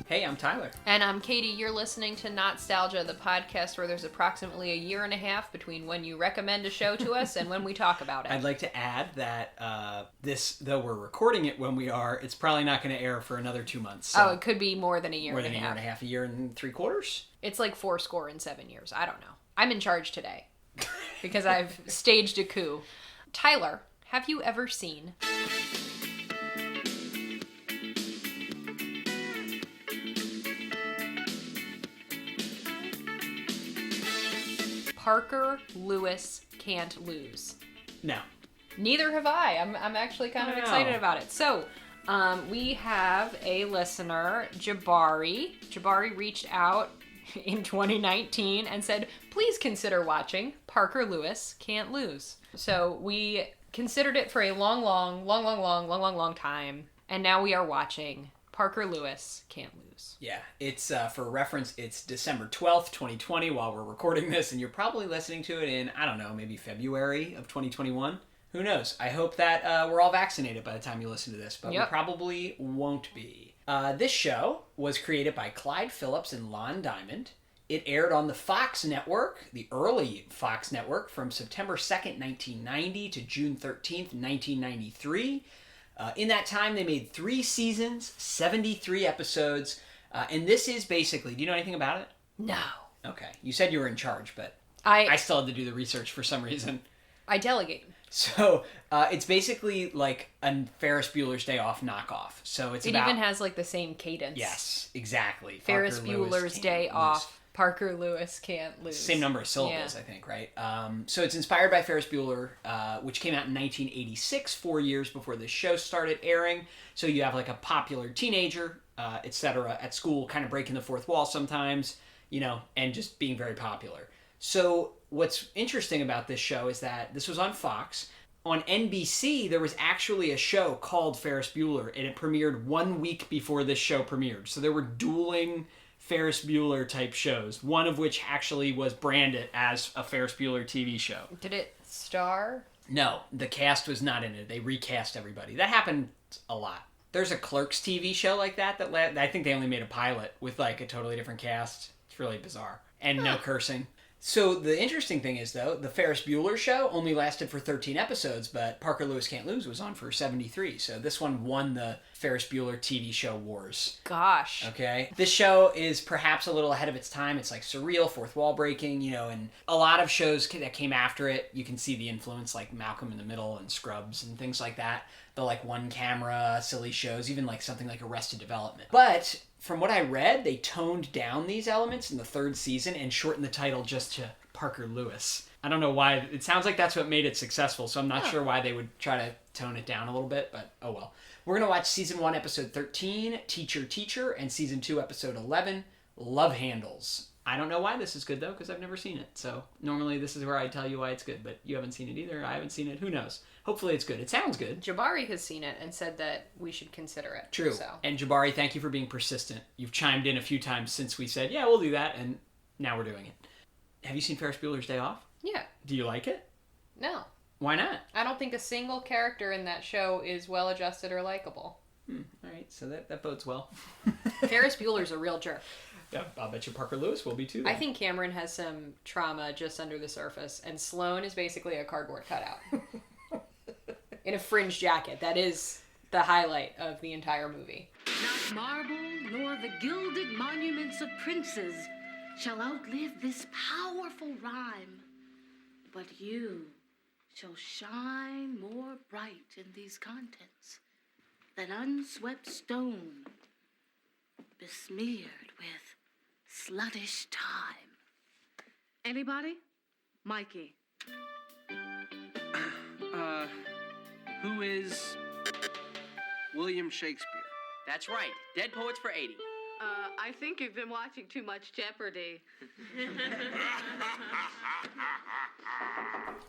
Hey, I'm Tyler. And I'm Katie. You're listening to Not-Stalgia, the podcast where there's approximately a year and a half between when you recommend a show to us and when we talk about it. I'd like to add that though we're recording it when we are, it's probably not going to air for another 2 months. So it could be more than a year and a half. More than a year and a half, a year and 3/4? It's like 7 years. I don't know. I'm in charge today because I've staged a coup. Tyler, have you ever seen... Parker Lewis Can't Lose? No. Neither have I. I'm actually kind of excited about it. So, we have a listener, Jabari. Jabari reached out in 2019 and said, please consider watching Parker Lewis Can't Lose. So we considered it for a long time. And now we are watching Parker Lewis Can't Lose. Yeah, it's, for reference, it's December 12th, 2020 while we're recording this, and you're probably listening to it in, I don't know, maybe February of 2021. Who knows? I hope that we're all vaccinated by the time you listen to this, but we probably won't be. This show was created by Clyde Phillips and Lon Diamond. It aired on the Fox network, the early Fox network, from September 2nd, 1990 to June 13th, 1993. In that time, they made 3 seasons, 73 episodes, and this is basically... Do you know anything about it? No. Okay. You said you were in charge, but I still had to do the research for some reason. I delegate. So, it's basically like a Ferris Bueller's Day Off knockoff. So it even has like the same cadence. Yes, exactly. Ferris Bueller's Day Off. Parker Lewis Can't Lose. Same number of syllables, I think, right? So it's inspired by Ferris Bueller, which came out in 1986, 4 years before the show started airing. So you have like a popular teenager, etc., at school, kind of breaking the fourth wall sometimes, you know, and just being very popular. So what's interesting about this show is that this was on Fox. On NBC, there was actually a show called Ferris Bueller, and it premiered 1 week before this show premiered. So there were dueling Ferris Bueller type shows, one of which actually was branded as a Ferris Bueller TV show. Did it star? No, the cast was not in it. They recast everybody. That happened a lot. There's a Clerks TV show like that I think they only made a pilot with like a totally different cast. It's really bizarre. And no cursing. So the interesting thing is, though, the Ferris Bueller show only lasted for 13 episodes, but Parker Lewis Can't Lose was on for 73. So this one won the Ferris Bueller TV show wars. Gosh. Okay. This show is perhaps a little ahead of its time. It's like surreal, fourth wall breaking, you know, and a lot of shows that came after it, you can see the influence, like Malcolm in the Middle and Scrubs and things like that. The like one camera, silly shows, even like something like Arrested Development. But from what I read, they toned down these elements in the 3rd season and shortened the title just to Parker Lewis. I don't know why. It sounds like that's what made it successful, so I'm not sure why they would try to tone it down a little bit, but oh well. We're going to watch Season 1, Episode 13, Teacher, Teacher, and Season 2, Episode 11, Love Handles. I don't know why this is good, though, because I've never seen it. So normally this is where I tell you why it's good, but you haven't seen it either. I haven't seen it. Who knows? Hopefully it's good. It sounds good. Jabari has seen it and said that we should consider it. True. So. And Jabari, thank you for being persistent. You've chimed in a few times since we said, yeah, we'll do that, and now we're doing it. Have you seen Ferris Bueller's Day Off? Yeah. Do you like it? No. Why not? I don't think a single character in that show is well-adjusted or likable. All right, so that bodes well. Ferris Bueller's a real jerk. Yeah, I'll bet you Parker Lewis will be too. Then. I think Cameron has some trauma just under the surface, and Sloane is basically a cardboard cutout. In a fringe jacket. That is the highlight of the entire movie. Not marble nor the gilded monuments of princes shall outlive this powerful rhyme, but you shall shine more bright in these contents than unswept stone, besmeared with sluttish time. Anybody? Mikey. Who is William Shakespeare? That's right. Dead Poets for 80. I think you've been watching too much Jeopardy.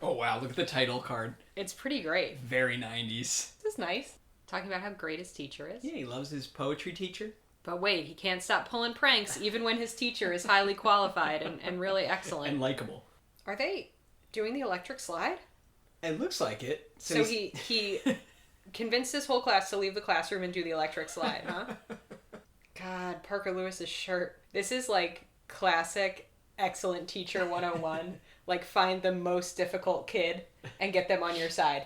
Oh, wow. Look at the title card. It's pretty great. Very 90s. This is nice. Talking about how great his teacher is. Yeah, he loves his poetry teacher. But wait, he can't stop pulling pranks even when his teacher is highly qualified and really excellent. And likable. Are they doing the electric slide? It looks like it. So he convinced his whole class to leave the classroom and do the electric slide, huh? God, Parker Lewis's shirt. This is like classic excellent teacher 101. Like, find the most difficult kid and get them on your side.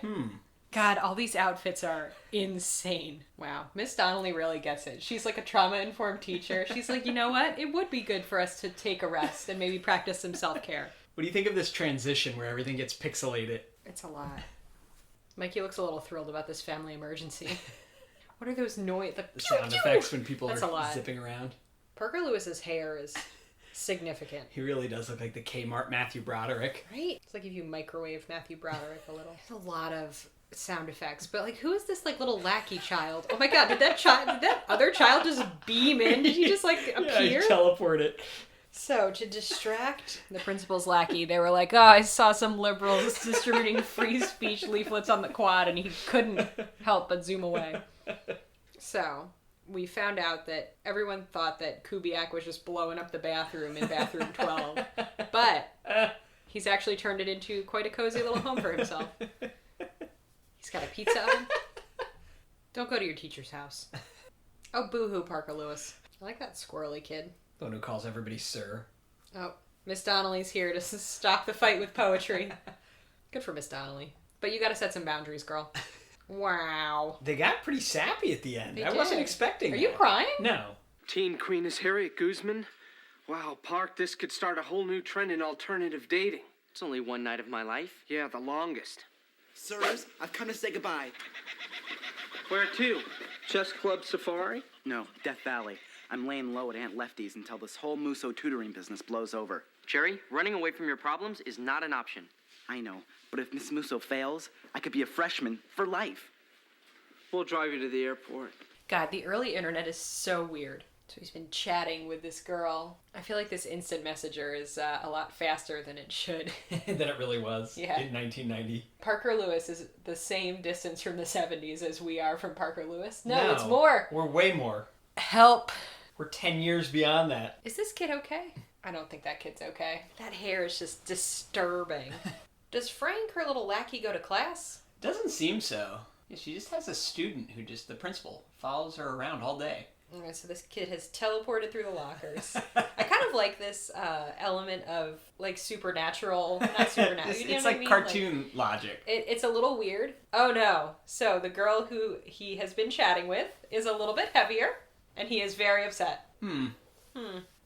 God, all these outfits are insane. Wow. Miss Donnelly really gets it. She's like a trauma-informed teacher. She's like, you know what? It would be good for us to take a rest and maybe practice some self-care. What do you think of this transition where everything gets pixelated? It's a lot. Mikey looks a little thrilled about this family emergency. What are those noise? The sound effects when people That's are zipping around. Parker Lewis's hair is significant. He really does look like the Kmart Matthew Broderick. Right? It's like if you microwave Matthew Broderick a little. There's a lot of sound effects, but like, who is this like little lackey child? Oh my god, did that other child just beam in? Did he just like appear? Yeah, he teleported. So, to distract the principal's lackey, they were like, oh, I saw some liberals distributing free speech leaflets on the quad, and he couldn't help but zoom away. So, we found out that everyone thought that Kubiak was just blowing up the bathroom in bathroom 12. But he's actually turned it into quite a cozy little home for himself. He's got a pizza oven. Don't go to your teacher's house. Oh, boo-hoo, Parker Lewis. I like that squirrely kid. The one who calls everybody sir. Oh, Miss Donnelly's here to stop the fight with poetry. Good for Miss Donnelly. But you gotta set some boundaries, girl. Wow. They got pretty sappy at the end. They I did. wasn't expecting Are that. you crying? No. Teen queen is Harriet Guzman? Wow, Park, this could start a whole new trend in alternative dating. It's only one night of my life. Yeah, the longest. Sirs, I've come to say goodbye. Where to? Chess Club Safari? No, Death Valley. I'm laying low at Aunt Lefty's until this whole Musso tutoring business blows over. Jerry, running away from your problems is not an option. I know, but if Miss Musso fails, I could be a freshman for life. We'll drive you to the airport. God, the early internet is so weird. So he's been chatting with this girl. I feel like this instant messenger is a lot faster than it should. Than it really was Yeah. in 1990. Parker Lewis is the same distance from the 70s as we are from Parker Lewis. No, it's more. We're way more. Help. We're 10 years beyond that. Is this kid okay? I don't think that kid's okay. That hair is just disturbing. Does Frank, her little lackey, go to class? Doesn't seem so. Yeah, she just has a student who the principal, follows her around all day. Okay, so this kid has teleported through the lockers. I kind of like this element of, like, supernatural, not supernatural. You know It's what like I mean? cartoon logic. It's a little weird. Oh no. So the girl who he has been chatting with is a little bit heavier, and he is very upset.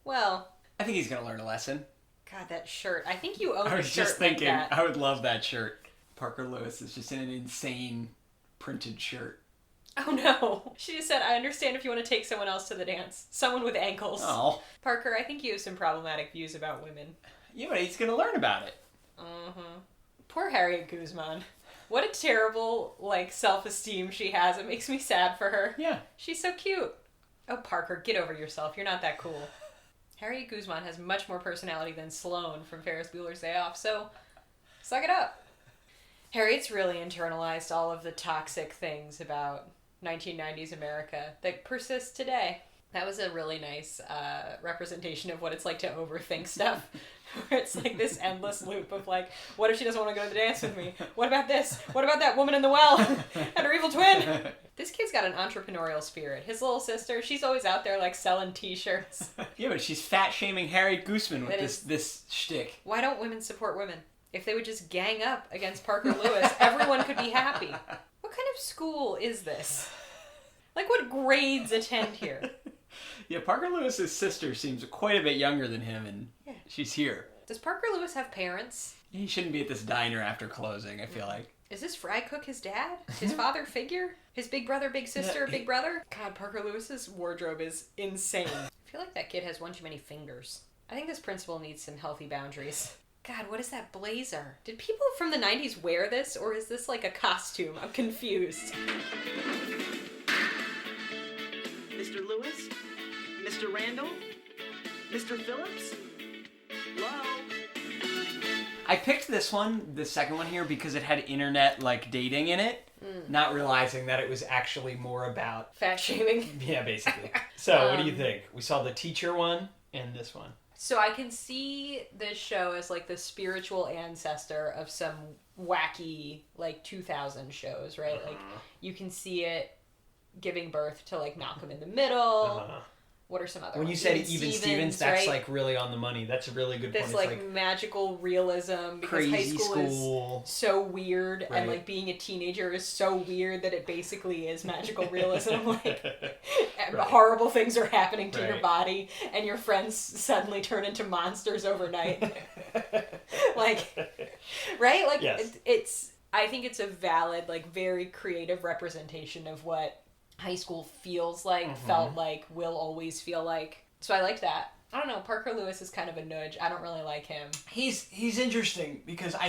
Well, I think he's going to learn a lesson. God, that shirt. I think you own I a was shirt just thinking, like that. I would love that shirt. Parker Lewis is just in an insane printed shirt. Oh no. She just said, I understand if you want to take someone else to the dance. Someone with ankles. Oh. Parker, I think you have some problematic views about women. Yeah, but he's going to learn about it. Poor Harriet Guzman. What a terrible, like, self-esteem she has. It makes me sad for her. Yeah. She's so cute. Oh, Parker, get over yourself. You're not that cool. Harriet Guzman has much more personality than Sloane from Ferris Bueller's Day Off, so suck it up. Harriet's really internalized all of the toxic things about 1990s America that persist today. That was a really nice representation of what it's like to overthink stuff. Where it's like this endless loop of like, what if she doesn't want to go to the dance with me? What about this? What about that woman in the well? And her evil twin? This kid's got an entrepreneurial spirit. His little sister, she's always out there like selling t-shirts. Yeah, but she's fat-shaming Harriet Guzman with That this shtick. Why don't women support women? If they would just gang up against Parker Lewis, everyone could be happy. What kind of school is this? Like, what grades attend here? Yeah, Parker Lewis's sister seems quite a bit younger than him, and she's here. Does Parker Lewis have parents? He shouldn't be at this diner after closing, I feel like. Is this Fry Cook his dad? His father figure? His big brother, big sister, big brother? God, Parker Lewis's wardrobe is insane. I feel like that kid has one too many fingers. I think this principal needs some healthy boundaries. God, what is that blazer? Did people from the 90s wear this, or is this like a costume? I'm confused. Mr. Lewis? Mr. Randall? Mr. Phillips? Hello? I picked this one, the second one here, because it had internet, like, dating in it, not realizing that it was actually more about... Fat shaming. Yeah, basically. So, what do you think? We saw the teacher one and this one. So I can see this show as like the spiritual ancestor of some wacky like 2000 shows, right? Like you can see it giving birth to like Malcolm in the Middle, what are some other When ones? you said Even Stevens, that's right? like really on the money. That's a really good This point. like magical realism because high crazy school is so weird Right. and like being a teenager is so weird that it basically is magical realism. Like horrible things are happening to your Right. body and your friends suddenly turn into monsters overnight. Like, right? Like Yes. it's I think it's a valid, like very creative representation of what high school feels like, felt like, will always feel like. So I liked that. I don't know, Parker Lewis is kind of a nudge. I don't really like him. He's interesting because I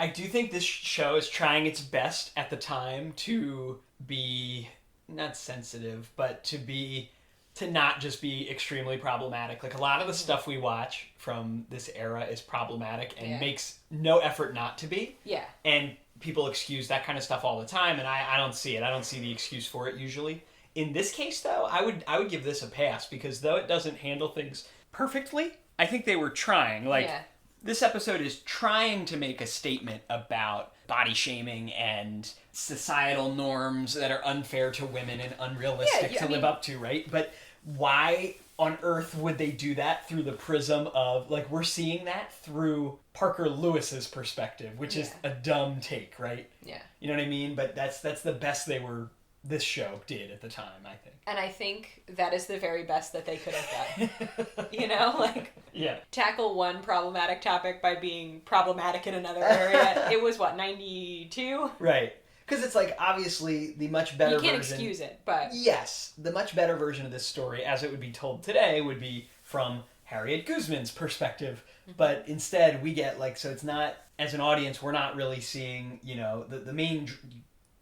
do think this show is trying its best at the time to be not sensitive, but to not just be extremely problematic. Like a lot of the stuff we watch from this era is problematic and makes no effort not to be. Yeah. And people excuse that kind of stuff all the time, and I don't see it. I don't see the excuse for it usually. In this case, though, I would give this a pass because though it doesn't handle things perfectly, I think they were trying. Like, this episode is trying to make a statement about body shaming and societal norms that are unfair to women and unrealistic to live up to, right? But why on earth would they do that through the prism of, like, we're seeing that through Parker Lewis's perspective, which is a dumb take, right? Yeah. You know what I mean? But that's the best this show did at the time, I think. And I think that is the very best that they could have done. You know, like, tackle one problematic topic by being problematic in another area. It was, 92? Right. Because it's like, obviously, the much better version... You can't excuse it, but... Yes. The much better version of this story, as it would be told today, would be from Harriet Guzman's perspective. But instead, we get, like, so it's not... As an audience, we're not really seeing, you know, the main...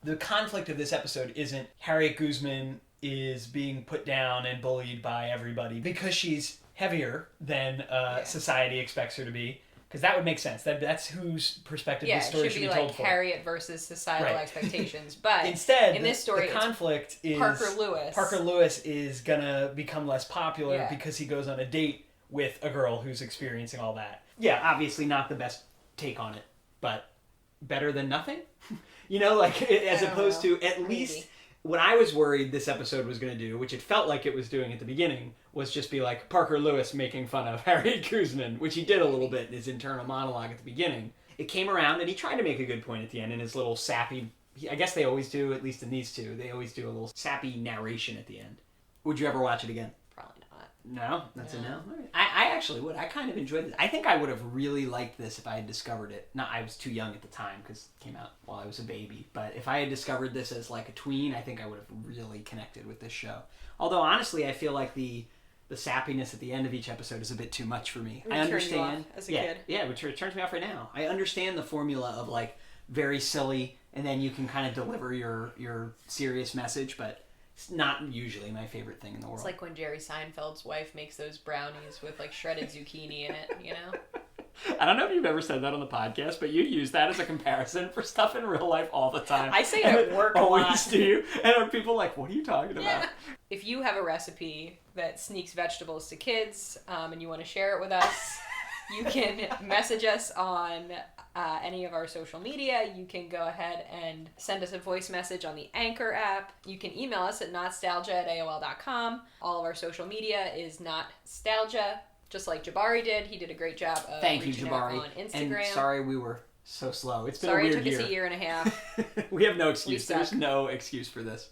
The conflict of this episode isn't Harriet Guzman is being put down and bullied by everybody because she's heavier than society expects her to be. Because that would make sense. That's whose perspective this story should be told for. Yeah, it should be like Harriet versus societal expectations. But instead, in this story, the conflict is Parker Lewis. Parker Lewis is gonna become less popular because he goes on a date with a girl who's experiencing all that. Yeah, obviously not the best take on it, but better than nothing. You know, like, as opposed to at least what I was worried this episode was going to do, which it felt like it was doing at the beginning, was just be like Parker Lewis making fun of Harriet Guzman, which he did a little bit in his internal monologue at the beginning. It came around, and he tried to make a good point at the end in his little sappy... I guess they always do, at least in these two. They always do a little sappy narration at the end. Would you ever watch it again? Probably not. No? That's a no? All right. I actually would. I kind of enjoyed it. I think I would have really liked this if I had discovered it. No, I was too young at the time because it came out while I was a baby. But if I had discovered this as like a tween, I think I would have really connected with this show. Although, honestly, I feel like the sappiness at the end of each episode is a bit too much for me. I understand. Turn you off as a kid. Yeah, which turns me off right now. I understand the formula of like very silly, and then you can kind of deliver your serious message, but it's not usually my favorite thing in the world. It's like when Jerry Seinfeld's wife makes those brownies with like shredded zucchini in it, you know? I don't know if you've ever said that on the podcast, but you use that as a comparison for stuff in real life all the time. I say it at work a lot. Always do you? And are people like, what are you talking about? If you have a recipe that sneaks vegetables to kids and you want to share it with us, you can message us on any of our social media. You can go ahead and send us a voice message on the Anchor app. You can email us at Not-Stalgia@AOL.com. All of our social media is Not-Stalgia, just like Jabari did. He did a great job of reaching out on Instagram. And sorry we were so slow. It's been sorry a weird it took us a year and a half. We have no excuse. There's no excuse for this.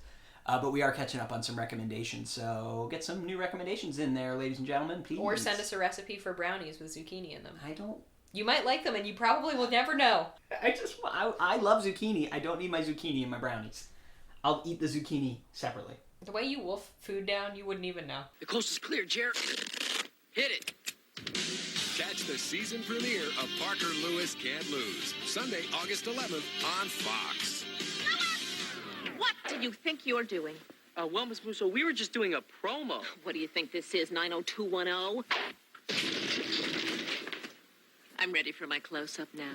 But we are catching up on some recommendations, so get some new recommendations in there, ladies and gentlemen, please. Or send us a recipe for brownies with zucchini in them. You might like them, and you probably will never know. I love zucchini. I don't need my zucchini in my brownies. I'll eat the zucchini separately. The way you wolf food down, you wouldn't even know. The coast is clear, Jared. Hit it. Catch the season premiere of Parker Lewis Can't Lose, Sunday, August 11th on Fox. What do you think you're doing? Well, Miss Musso, we were just doing a promo. What do you think this is, 90210? I'm ready for my close-up now.